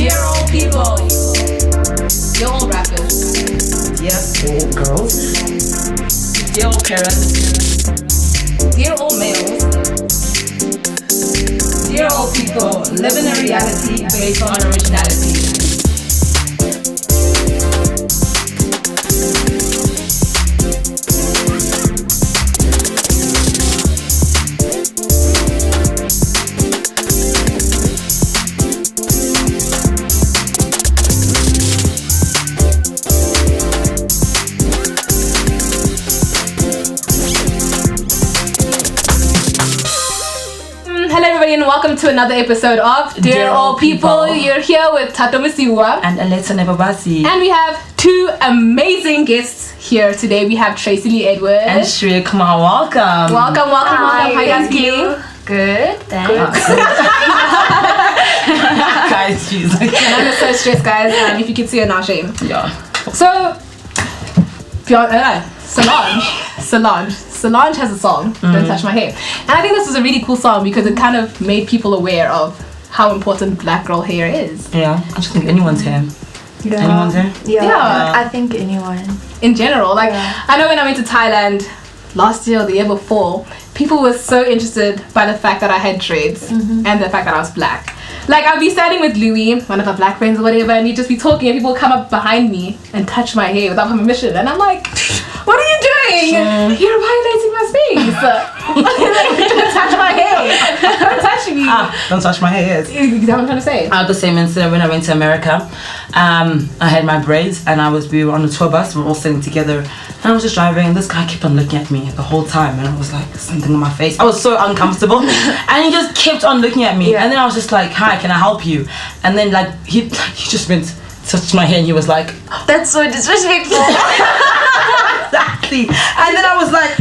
Dear old people. Dear old rappers. Dear old girls. Dear old parents. Dear old males. Dear old people, live in a reality based on originality. Hello everybody and welcome to another episode of Dear Old People. You're here with Tato Misiwa and Aleta Nebabasi. And we have two amazing guests here today. We have Tracy Lee Edwards. And Shreya Kumar, welcome. Welcome. How are you guys feeling? Good, thanks. Guys, she's like... And I'm so stressed, guys. If you can see her now, shame. Yeah. So, Solange has a song, Don't Touch My Hair. And I think this is a really cool song because it kind of made people aware of how important black girl hair is. Yeah, I just think anyone's hair. Yeah. Anyone's hair? Yeah, I think anyone. In general, I know when I went to Thailand last year or the year before, people were so interested by the fact that I had dreads and the fact that I was black. Like, I'd be standing with Louis, one of our black friends or whatever, and he'd just be talking and people would come up behind me and touch my hair without my permission. And I'm like, what are you doing? You're violating my space. Don't touch my hair. Don't touch me. Don't touch my hair, yes. Is that what I'm trying to say? I had the same incident when I went to America. I had my braids and we were on a tour bus, we were all sitting together. And I was just driving and this guy kept on looking at me the whole time. And I was like, something on my face. I was so uncomfortable. And he just kept on looking at me. Yeah. And then I was just like, hi, can I help you? And then he just went, touched my hair and he was like, that's so disrespectful. Exactly. And then I was like,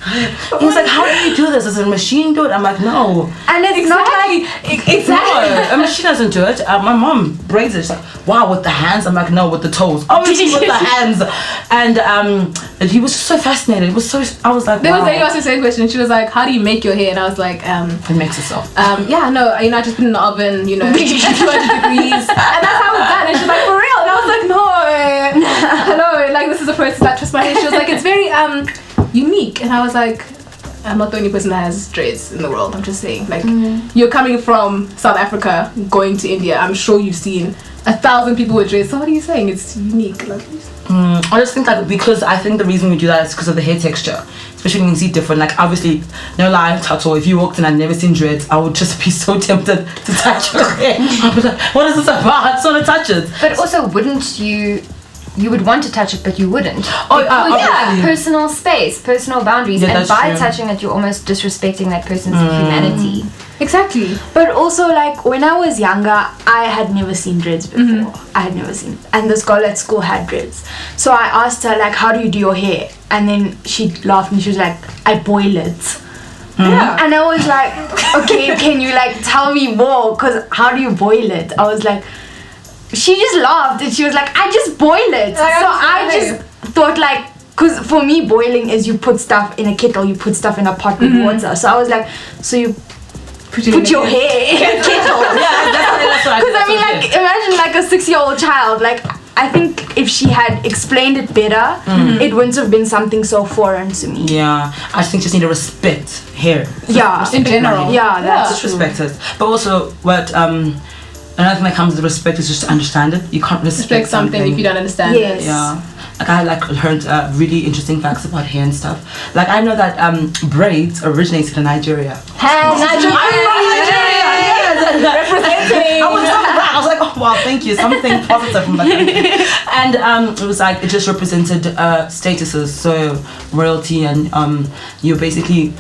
he was like, how do you do this? Does a machine do it? I'm like, no. And it's not like... Exactly. No, a machine doesn't do it. My mom braids it. She's like, wow, with the hands? I'm like, no, with the toes. Obviously with the hands. And he was just so fascinated. It was so, I was like, wow. There was a lady asked the same question. She was like, how do you make your hair? And I was like, it makes itself. Yeah, no, I just put it in the oven, 200 degrees. And that's how it's done. And she's like, for real? And I was like, no, this is a process that trust my hair. She was like, it's very unique. And I was like, I'm not the only person that has dreads in the world. I'm just saying, you're coming from South Africa, going to India. I'm sure you've seen 1,000 people with dreads. So what are you saying? It's unique. I just think because I think the reason we do that is because of the hair texture. Especially when you see different, obviously, no lie, Tato, if you walked in and I'd never seen dreads, I would just be so tempted to touch your hair. I'd be like, what is this about? I just want to touch it. But also, wouldn't you would want to touch it, but you wouldn't. Obviously. Personal space, personal boundaries, yeah, and by true. touching it, you're almost disrespecting that person's humanity. Exactly. But also, when I was younger, I had never seen dreads before. I had never seen. And this girl at school had dreads. So I asked her, how do you do your hair? And then she laughed and she was like, I boil it. Yeah. And I was like, okay, can you tell me more? Because how do you boil it? I was like, she just laughed and she was like, I just boil it. So I just thought because for me boiling is you put stuff in a kettle, you put stuff in a pot with water. So I was like, so you put your hair in a kettle. Yeah, that's what I Because imagine a 6-year-old child. I think if she had explained it better, it wouldn't have been something so foreign to me. Yeah, I just think you just need to respect hair. Yeah, in general. Yeah, that's just respect it. But also, what another thing that comes with respect is just to understand it. You can't respect something if you don't understand it. Yeah. I heard really interesting facts about hair and stuff. I know that braids originated in Nigeria. Nigeria! Representing! I was like, oh wow, thank you. Something positive from that country. And it was it just represented statuses, so royalty, and you basically.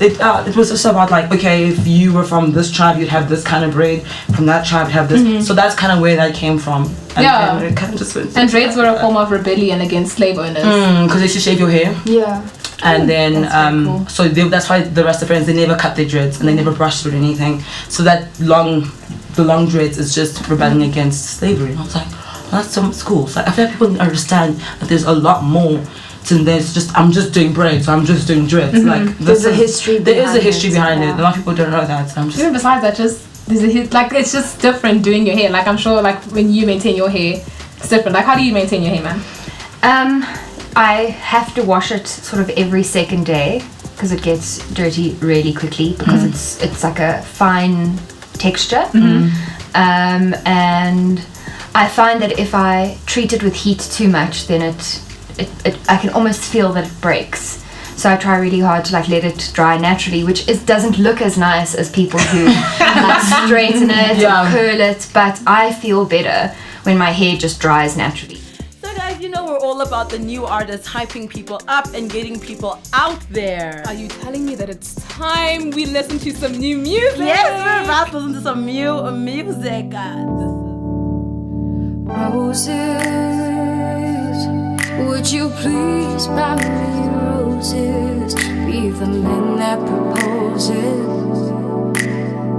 It was just about okay, if you were from this tribe, you'd have this kind of braid. From that tribe, you'd have this. So that's kind of where that came from. And it kind of just went. And braids were a form of rebellion against slave owners. Because they used to shave your hair. Yeah. And then cool. so that's why the rest of friends, they never cut their dreads and they never brushed or anything. So the long dreads is just rebelling against slavery. And I was like, well, that's so cool. So I feel like people understand that there's a lot more. And there's I'm just doing braids, so I'm just doing dreads. There's a history behind it. A lot of people don't know that. So I'm just. Even besides that, just like it's just different doing your hair. Like I'm sure like when you maintain your hair, it's different. Like how do you maintain your hair, man? I have to wash it sort of every second day because it gets dirty really quickly because it's like a fine texture. And I find that if I treat it with heat too much, then it I can almost feel that it breaks. So I try really hard to like let it dry naturally, which doesn't look as nice as people who like straighten it or curl it, but I feel better when my hair just dries naturally. So guys, you know we're all about the new artists, hyping people up and getting people out there. Are you telling me that it's time we listen to some new music? Yes, we're about to listen to some new music, guys. Roses, would you please buy me roses? Be the man that proposes,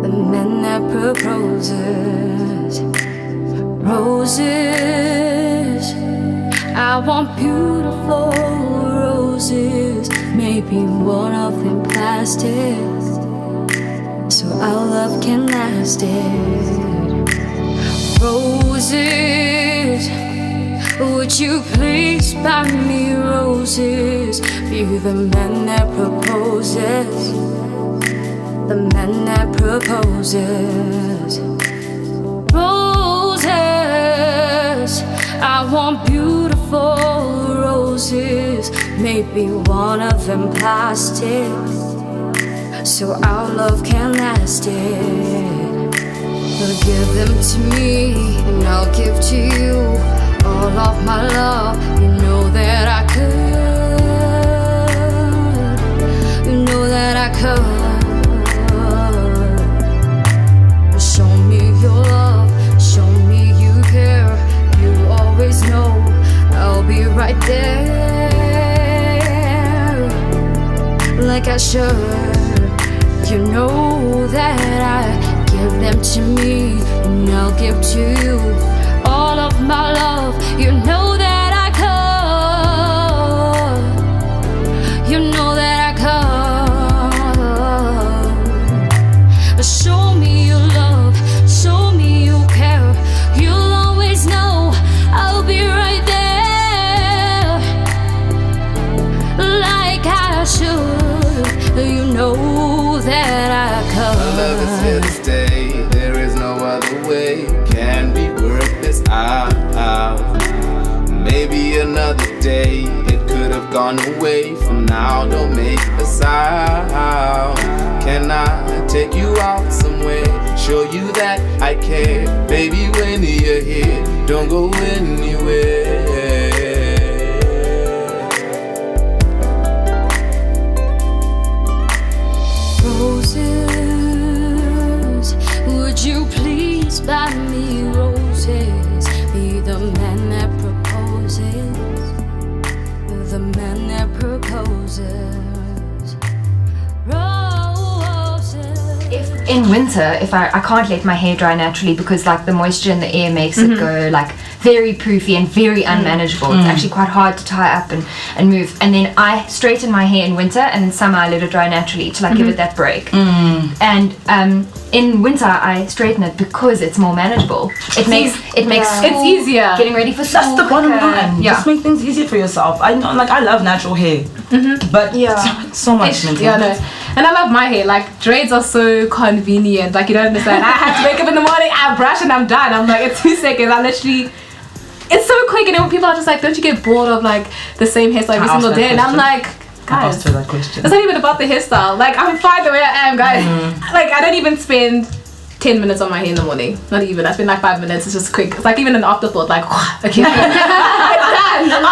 the man that proposes. Roses, I want beautiful roses, maybe one of them plastic, so our love can last it. Roses, would you please buy me roses? Be the man that proposes, the man that proposes. Roses, I want beautiful roses, maybe one of them plastic, so our love can last it. But give them to me and I'll give to you all of my love. You know that I could, you know that I could. Show me your love, show me you care. You always know I'll be right there, like I should. You know that I give them to me and I'll give to you all of my love. You know that I could, you know that I could. Show me your love, show me you care. You'll always know I'll be right there, like I should. You know that I could. My love is here to stay. There is no other way. Can we work this out? Maybe another day. It could have gone away. From now, don't make a sound. Can I take you out somewhere? Show you that I care. Baby, when you're here, don't go anywhere. Roses, would you please buy me roses? Be the man that proposes, the man that proposes. Roses. If in winter, if I can't let my hair dry naturally because like the moisture in the air makes it go like very poofy and very unmanageable. It's actually quite hard to tie up and move. And then I straighten my hair in winter and in summer I let it dry naturally to like give it that break. And in winter I straighten it because it's more manageable. It makes it's easier. Getting ready for school. That's the bottom line. Yeah. Just make things easier for yourself. I know, like I love natural hair, but so much mental. Yeah, no. And I love my hair. Like dreads are so convenient. Like you don't understand. I have to wake up in the morning, I brush and I'm done. I'm like, it's 2 seconds. I literally. It's so quick, and then people are just like, don't you get bored of like the same hairstyle every single day? And I'm like, I asked guys, her that question. it's not even about the hairstyle. Like I'm fine the way I am, guys. Like I don't even spend 10 minutes on my hair in the morning. Not even. I spend like 5 minutes. It's just quick. It's like even an afterthought. Like okay, it's done. I'm like, I'm done.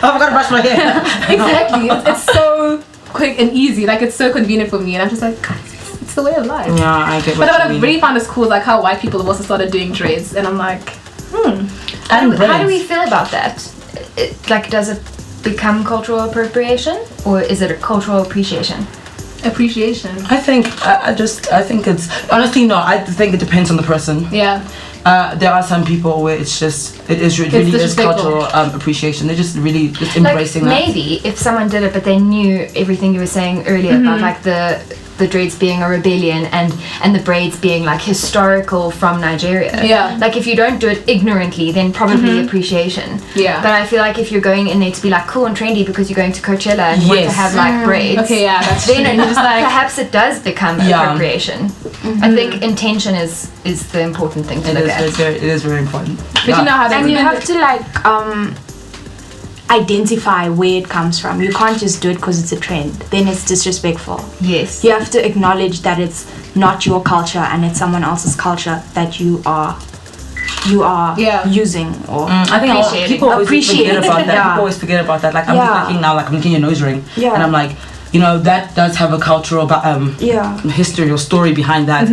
I've got to brush my hair. Exactly. It's so quick and easy. Like it's so convenient for me, and I'm just like, guys, it's the way of life. Yeah, I get But what what you I mean. really found is cool is like how white people have also started doing dreads, and I'm like, How do we feel about that? Like, does it become cultural appropriation or is it a cultural appreciation? appreciation. I think I think it's honestly no. I think it depends on the person. Yeah. There are some people where it really is disrespectful. cultural appreciation. They're just really just embracing like, that. maybe if someone did it but they knew everything you were saying earlier about like the the dreads being a rebellion and the braids being like historical from Nigeria. Yeah. Like if you don't do it ignorantly, then probably appreciation. Yeah. But I feel like if you're going in there to be like cool and trendy because you're going to Coachella and you want to have like braids, Okay, yeah, that's then true. it just like perhaps it does become appropriation. I think intention is the important thing to look at. It is very important. But you know how they And you have to like identify where it comes from. You can't just do it because it's a trend. Then it's disrespectful. Yes. You have to acknowledge that it's not your culture and it's someone else's culture that you are using or I think people always forget about that. Yeah. People always forget about that. Like I'm just thinking now, like I'm looking at your nose ring, and I'm like, you know, that does have a cultural history or story behind that.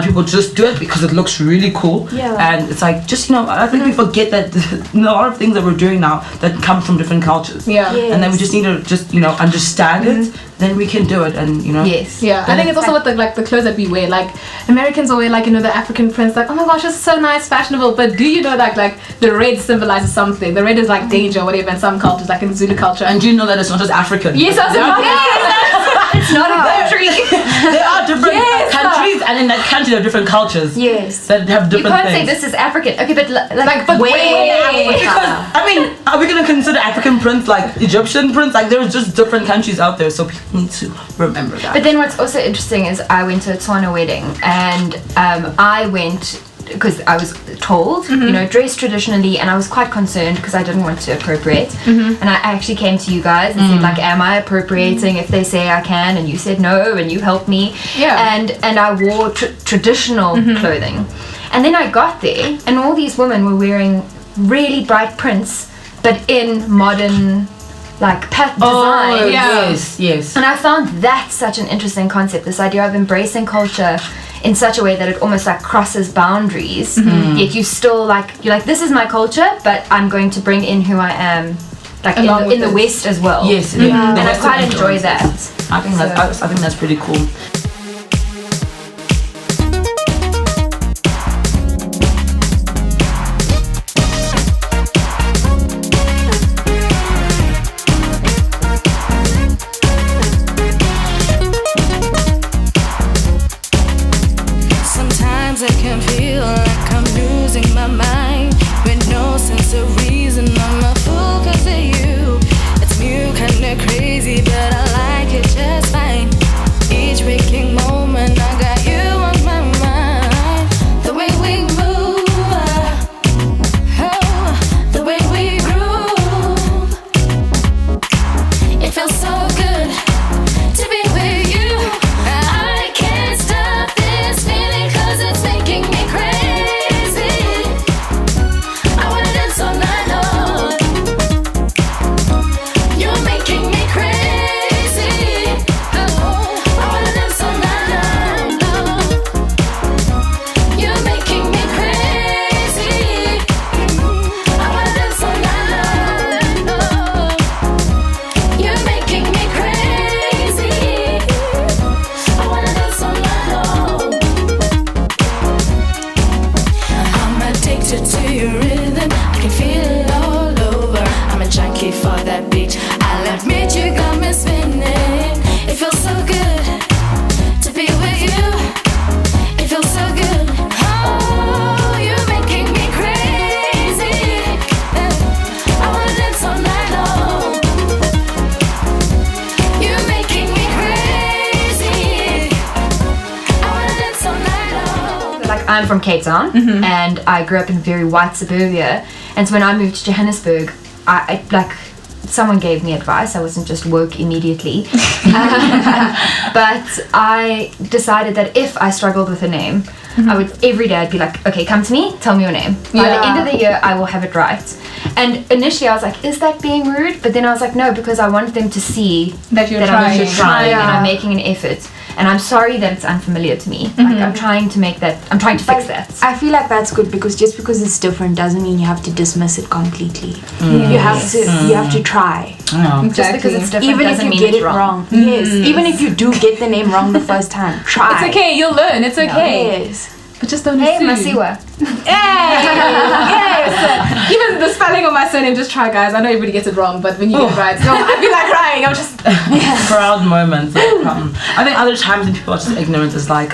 People just do it because it looks really cool. And it's like, just, you know, I think we forget that a lot of things that we're doing now that come from different cultures. And then we just need to just, you know, understand it. Then we can do it, and you know. Yes. Yeah, I think it's also with the clothes that we wear. Like Americans will wear like, you know, the African prints. Like, oh my gosh, it's so nice, fashionable. But do you know that like the red symbolizes something? The red is like danger, or whatever. In some cultures, like in Zulu culture. And do you know that it's not just African? Yes, I was about It's not a country. There are different countries, and in that country there are different cultures. Yes. That have You different can't say things. this is African. Okay, but but way Because, I mean, are we gonna consider African prints like Egyptian prints? Like there's just different countries out there, so people need to remember that. But then what's also interesting is I went to a Tswana wedding, and I went because I was told, you know, dress traditionally, and I was quite concerned because I didn't want to appropriate. And I actually came to you guys and said, like, am I appropriating if they say I can? And you said no, and you helped me. Yeah. And I wore traditional clothing. And then I got there, and all these women were wearing really bright prints, but in modern, like, design. Yes. And I found that such an interesting concept, this idea of embracing culture in such a way that it almost like crosses boundaries, yet you still like, you're like, this is my culture, but I'm going to bring in who I am, like in the West as well. Yes. And I quite enjoy that. I think that's pretty cool. Sometimes I can feel like I'm losing my mind with no sense of reason. I'm a fool 'cause of you. It's new, kinda crazy, but I like it just fine. Each waking moment, I got you on my mind. The way we move, the way we groove, it feels so good to be with you. I can't stop this feeling 'cause it's making me crazy. I wanna dance all night long. You're making me crazy. Oh, I wanna dance all night long. You're making me crazy. I wanna dance all night long. You're making me crazy. I wanna dance all night long. I'm addicted to your rhythm. I can feel it all over. I'm a junkie for that beat. I'll admit you got me spinning. It feels so good to be with you. It feels so good. Oh, you're making me crazy. I wanna dance all night long. You're making me crazy. I wanna dance all night long. Like, I'm from Cape Town, and I grew up in very white suburbia, and so when I moved to Johannesburg, I like, someone gave me advice. I wasn't just woke immediately. But I decided that if I struggled with a name, I would every day I'd be like, okay, come to me, tell me your name. By the end of the year, I will have it right. And initially I was like, is that being rude? But then I was like, no, because I want them to see That you're I'm trying. actually trying and I'm making an effort. And I'm sorry that it's unfamiliar to me. Like, I'm trying to make that, I'm trying to fix that. I feel like that's good because just because it's different doesn't mean you have to dismiss it completely. You have to try. Just because it's different Even if doesn't you mean get it's it wrong. Yes. Even if you do get the name wrong the first time, try. It's okay, you'll learn. It's okay. Yes. But just don't Hey, assume. Masiwa. Yes. Even the spelling of my surname, just try, guys. I know everybody gets it wrong, but when you get it right, so I feel like crying. I'm just proud moments. I think other times when people are just ignorant is like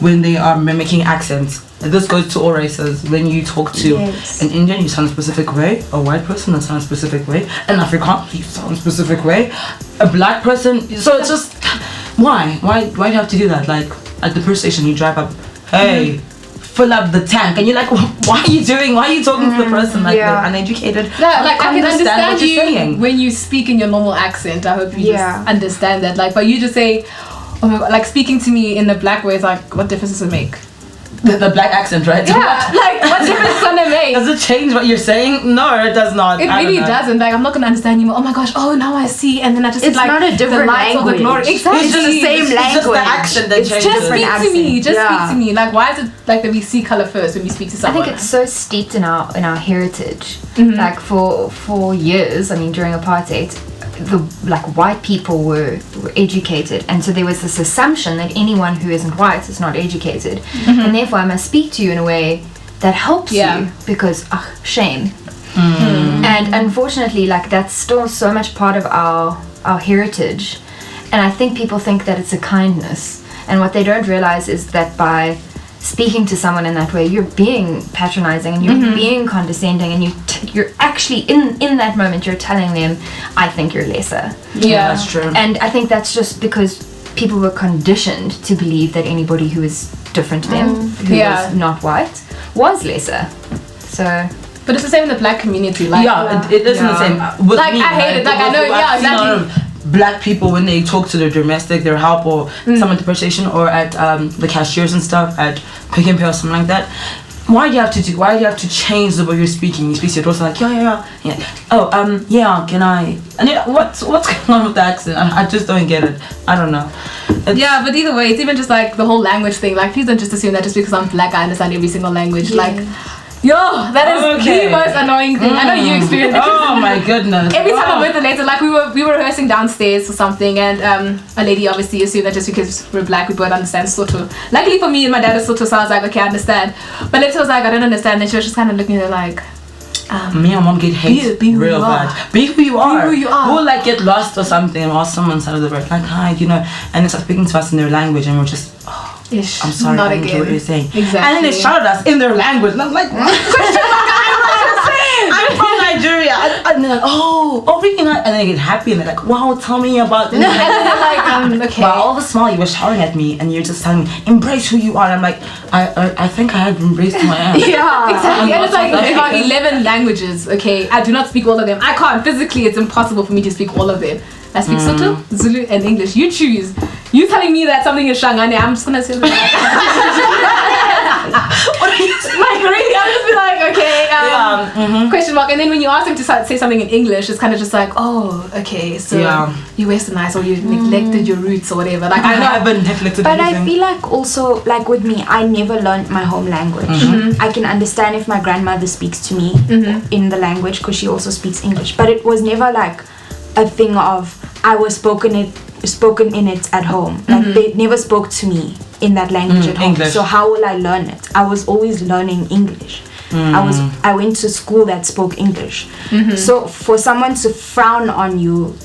when they are mimicking accents. This goes to all races. When you talk to an Indian, you sound a specific way. A white person, you sound a specific way. An African, you sound a specific way. A black person, so it's just why do you have to do that? Like at the police station, you drive up, hey, fill up the tank, and you're like, why are you talking to the person like they're uneducated? Yeah, like I can understand what you're you saying when you speak in your normal accent. I hope you just understand that. Like, but you just say, oh my God, like speaking to me in the black way is like, what difference does it make? The black accent, right? Yeah, like what difference does it make? Does it change what you're saying? No, it does not. It really doesn't. Like, I'm not gonna understand you. Oh my gosh! Oh, now I see. And then I just it's like not a different the lights language. Or the glory. Exactly. It's just the same language. It's just the accent that changes. Just speak to me. Just Yeah. speak to me. Like, why is it like that we see color first when we speak to I someone? think it's so steeped in our heritage. Like for years, I mean, during apartheid, the like white people were educated, and so there was this assumption that anyone who isn't white is not educated, and therefore I must speak to you in a way that helps you because shame. And unfortunately, like that's still so much part of our heritage, and I think people think that it's a kindness, and what they don't realize is that by speaking to someone in that way, you're being patronizing and you're being condescending, and you're actually in that moment you're telling them, I think you're lesser. Yeah, that's true. And I think that's just because people were conditioned to believe that anybody who is different to them, who was not white, was lesser. So but it's the same in the black community. Like, it isn't the same. With like me, I hate it. Like I know. Yeah, exactly. Black people, when they talk to their domestic, their help, or someone at the police station, or at the cashiers and stuff at Pick n Pay or something like that. Why do you have to change the way you're speaking? You speak to your daughter like yeah. Oh can I? And what's going on with the accent? I just don't get it. I don't know. Yeah, but either way, it's even just like the whole language thing. Like, please don't just assume that just because I'm black, I understand every single language. Like, yo, that is the most annoying thing. I know you experienced it. Oh my goodness. Every time I went to later, like we were rehearsing downstairs or something, and a lady obviously assumed that just because we're black we both understand Sotho. Luckily for me and my dad is Sotho, so I was like, okay, I understand. But later I was like, I don't understand, and she was just kind of looking at her like, me and mom get hate be who real you bad. are. Be who you are. Be who you are. We'll like get lost or something and ask someone side of the road like hi, and they start speaking to us in their language, and we're just Ish, I'm sorry, not I don't get what you're saying. Exactly. And then they shout at us in their language, and I'm like, what? I'm from Nigeria. And they're like, oh, really nice. And then they get happy and they're like, wow, tell me about this. And then they're like, okay. But all the while you were shouting at me and you're just telling me, embrace who you are. And I'm like, I think I have embraced who I am. Yeah, exactly. And it's like South there are African. 11 languages, okay? I do not speak all of them. I can't. Physically, it's impossible for me to speak all of them. I speak Sotho, Zulu, and English. You choose. You telling me that something is Shangane, I'm just gonna say that. Like really, I'm just be like, okay, question mark. And then when you ask them to say something in English, it's kind of just like, oh, okay, so you westernized or you neglected your roots or whatever. Like I know I've been neglected. But I feel like also, like with me, I never learned my home language. I can understand if my grandmother speaks to me in the language because she also speaks English. But it was never like a thing of I was spoken in it at home. Like they never spoke to me in that language at home. English. So how will I learn it? I was always learning English. I went to school that spoke English. So for someone to frown on you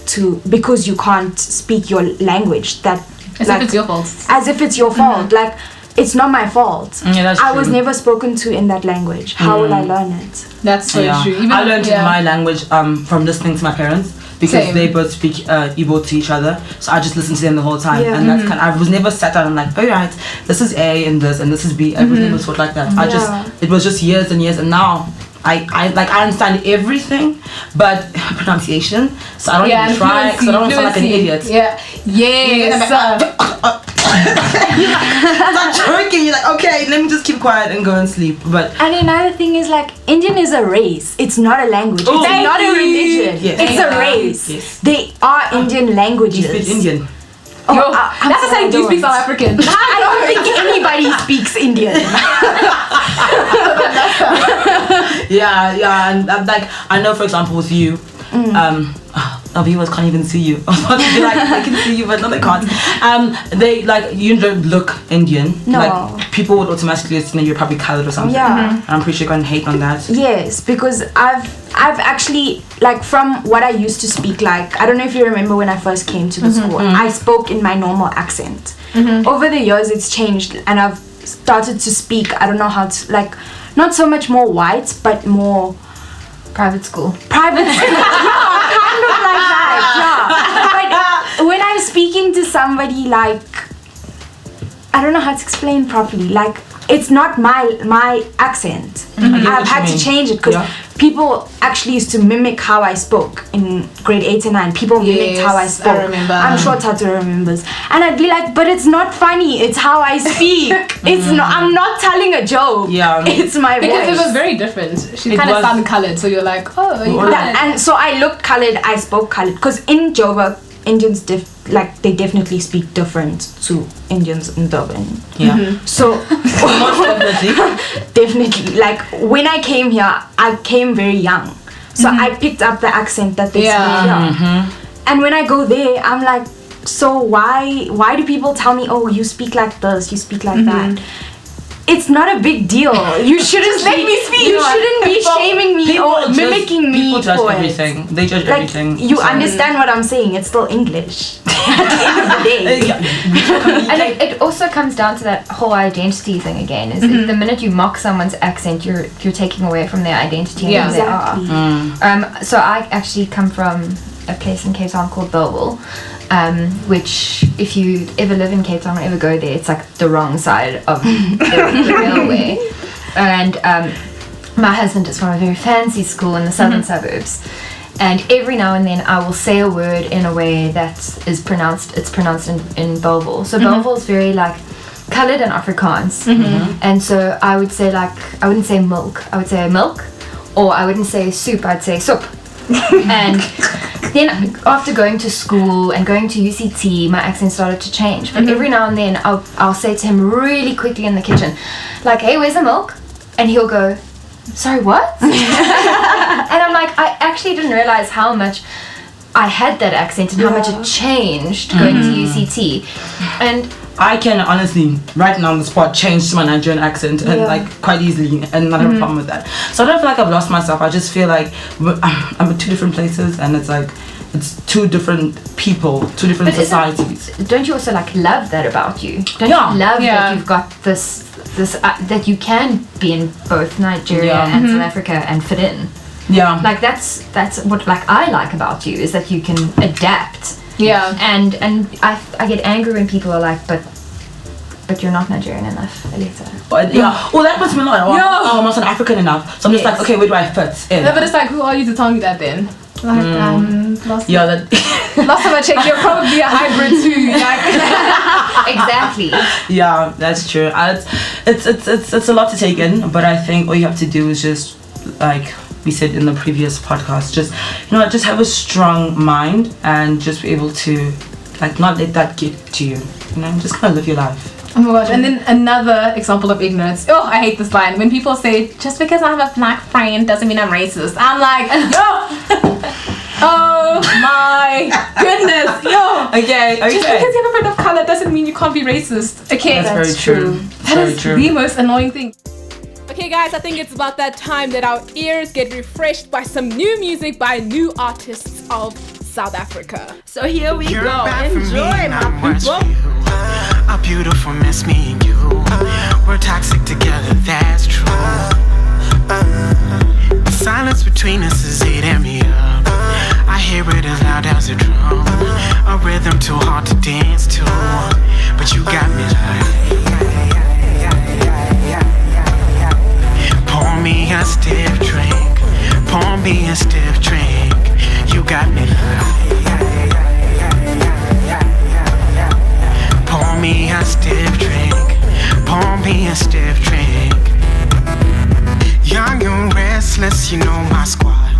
because you can't speak your language, that as if it's your fault. As if it's your fault. Like it's not my fault. Yeah, that's I true. was never spoken to in that language. How will I learn it? That's so true. Even, I learned my language from listening to my parents. Because Same. they both speak Igbo to each other, so I just listened to them the whole time, and that's I was never sat down and like, all right, this is A and this is B. I was never taught like that. It was just years and years, and now I understand everything, but pronunciation. So I don't even try, because I don't want to sound like an idiot. Start choking. You're like, okay, let me just keep quiet and go and sleep. But and another thing is like Indian is a race. It's not a language. It's not a religion. Yes. It's a race. Yes. They are Indian languages. You speak Indian. Yo, that's the same. Do you speak South African? I don't think anybody speaks Indian. Yeah, and like I know, for example, with you, our viewers can't even see you. I was about to be like, they can see you, but no, they can't. They like, you don't look Indian. No. Like, people would automatically assume you're probably colored or something. Yeah. And I'm pretty sure you're gonna hate on that. Yes, because I've actually, like, from what I used to speak, like, I don't know if you remember when I first came to the school, I spoke in my normal accent. Over the years it's changed, and I've started to speak, I don't know how to, like, not so much more white, but more Private school. private. Yeah, kind of like that. Yeah. But when I'm speaking to somebody, like, I don't know how to explain properly. Like, it's not my accent. I've had to change it because people actually used to mimic how I spoke in grade 8 and 9. People mimicked how I spoke. I remember. I'm sure Tatu remembers. And I'd be like, but it's not funny. It's how I speak. It's not. I'm not telling a joke. Yeah. It's my Because voice. it was very different. She It kind of was. sounded coloured, so you're like, oh, you Well, coloured. And so I looked coloured, I spoke coloured. Because in Joburg, Indians, they definitely speak different to Indians in Durban. Yeah. So, Most definitely. definitely, like, when I came here, I came very young. So I picked up the accent that they speak here. And when I go there, I'm like, so why do people tell me, oh, you speak like this, you speak like that? It's not a big deal. You shouldn't let me speak. You shouldn't be shaming me or mimicking me People judge for it. everything. They judge Like, everything. you understand what I'm saying? It's still English. At the end of the day. And it also comes down to that whole identity thing again. Is the minute you mock someone's accent, you're taking away from their identity and who they are. Exactly. So I actually come from a place in Cape Town called Bellville, which, if you ever live in Cape Town or ever go there, it's like the wrong side of the railway. And my husband is from a very fancy school in the southern suburbs. And every now and then I will say a word in a way that is pronounced in Bellville. So Bellville is very like coloured and Afrikaans. And so I would say, like, I wouldn't say milk, I would say milk. Or I wouldn't say soup, I'd say soup. And then after going to school and going to UCT, my accent started to change. But every now and then I'll say to him really quickly in the kitchen, like, hey, where's the milk? And he'll go, sorry, what? And I'm like, I actually didn't realize how much I had that accent and how much it changed going to UCT. And I can honestly, right now on the spot, change to my Nigerian accent and like quite easily, and not have a problem with that. So I don't feel like I've lost myself. I just feel like I'm at two different places, and it's like it's two different people, two different societies. Don't you also like love that about you? Don't Yeah. you love Yeah. that you've got this that you can be in both Nigeria and South Africa and fit in? Yeah. Like that's what like I like about you, is that you can adapt. Yeah. And I get angry when people are like, but you're not Nigerian enough, Alita. But, yeah. Well, that puts me a lot. Oh, I'm not African enough. So I'm just like, okay, where do I fit in? No, but it's like, who are you to tell me that then? Like, last Yeah, that. last time I checked, you're probably a hybrid too. Like, Exactly. Yeah, that's true. It's a lot to take in, but I think all you have to do is just, like we said in the previous podcast, just just have a strong mind and just be able to, like, not let that get to you. Just kind of live your life. oh my gosh! And then another example of ignorance. Oh, I hate this line when people say, "Just because I have a black friend doesn't mean I'm racist." I'm like, yo. Oh my goodness, yo. Okay. Just because you have a friend of color doesn't mean you can't be racist. Okay, That's very true. That Very is true. the most annoying thing. Okay guys, I think it's about that time that our ears get refreshed by some new music by new artists of South Africa. So here we You're go. bad for Enjoy, me, not my much people. for you. A beautiful miss, me and you. We're toxic together, that's true. The silence between us is eating me up. I hear it as loud as a drum. A rhythm too hard to dance to, but you got me like. Pour me a stiff drink. Pour me a stiff drink. You got me like. Pour me a stiff drink. Pour me a stiff drink. Young and restless, you know my squad.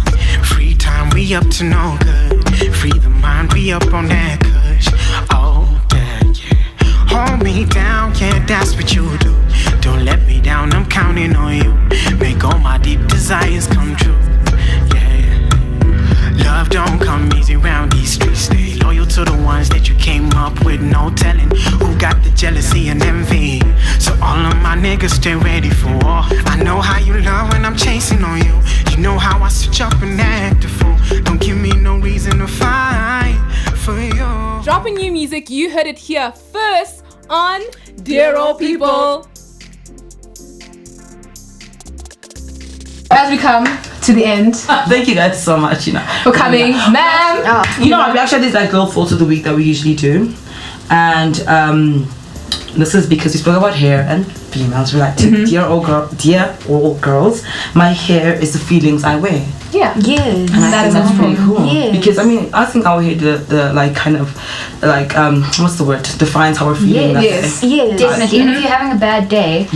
Free time, we up to no good. Free the mind, we up on that kush. Oh, yeah. Hold me down, yeah, that's what you do. Don't let me down, I'm counting on you. Make all my deep desires come true. Yeah. Love love don't come easy round these streets. Stay loyal to the ones that you came up with, no telling who got the jealousy and envy. So all of my niggas stay ready for war. I know how you love when I'm chasing on you. You know how I switch up and act a fool. Don't give me no reason to fight for you. Dropping new music, you heard it here first on Dear Old People. As we come to the end, Thank you guys so much, for coming, ma'am. We actually did like little thoughts of the week that we usually do, and this is because we spoke about hair and females. We're like, dear old girls, my hair is the feelings I wear. Yeah. Yes. And I think that's pretty cool. Yes. Because I think our hair the like kind of like what's the word, defines how we're feeling. Yes. Yes. Definitely. And if you're having a bad day,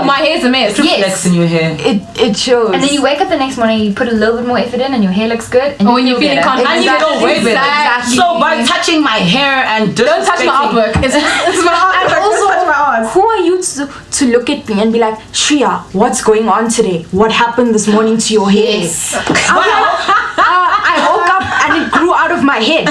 My hair's a mess. it reflects in your hair. It shows. and then you wake up the next morning, you put a little bit more effort in, and your hair looks good. And Or when you're feeling better. confident. And you feel way better. Exactly. So by touching my hair and Don't touch my artwork. It's my artwork. And also, Don't touch my art. who are you to look at me and be like, Shreya, what's going on today? What happened this morning to your hair? Yes. I'm like, I woke up and it grew out of my head.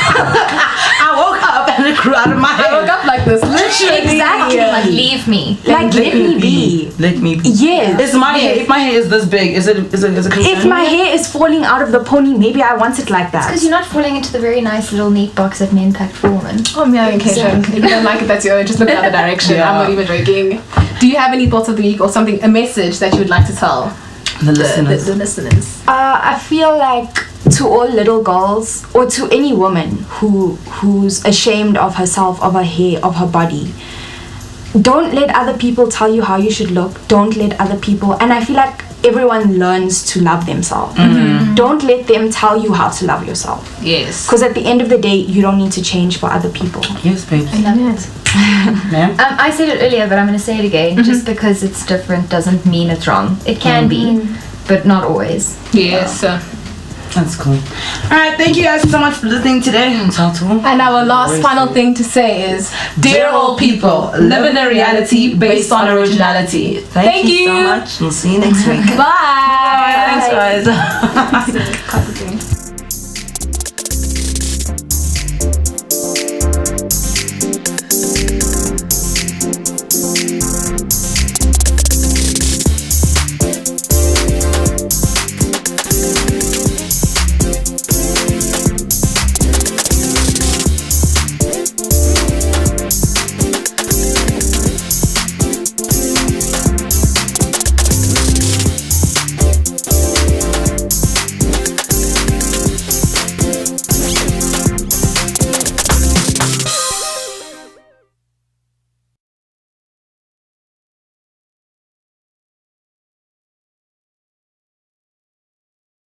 I woke up and it grew out of my I woke head. up like this, literally. Exactly. Like, leave me. Like, let me be. Let me be. Yes. Is my hair? If my hair is this big, is it concern? If my hair is falling out of the pony, maybe I want it like that. Because you're not falling into the very nice little neat box that men packed for women. Oh, yeah, in case if you don't like it, that's your own. Just look the other direction. Yeah. I'm not even joking. Do you have any thoughts of the week or something, a message that you would like to tell the listeners? the listeners? I feel like to all little girls or to any woman who's ashamed of herself, of her hair, of her body, don't let other people tell you how you should look. Don't let other people, and I feel like everyone learns to love themselves. Don't let them tell you how to love yourself, Yes. because at the end of the day you don't need to change for other people. Yes, babe. I love it. Ma'am? I said it earlier, but I'm going to say it again. Just because it's different doesn't mean it's wrong. It can be, but not always. Yes. That's cool. Alright, thank you guys so much for listening today. And our last final thing to say is, dear old people, live in a reality based on originality. Thank you so much. We'll see you next week. Bye. Thanks, guys.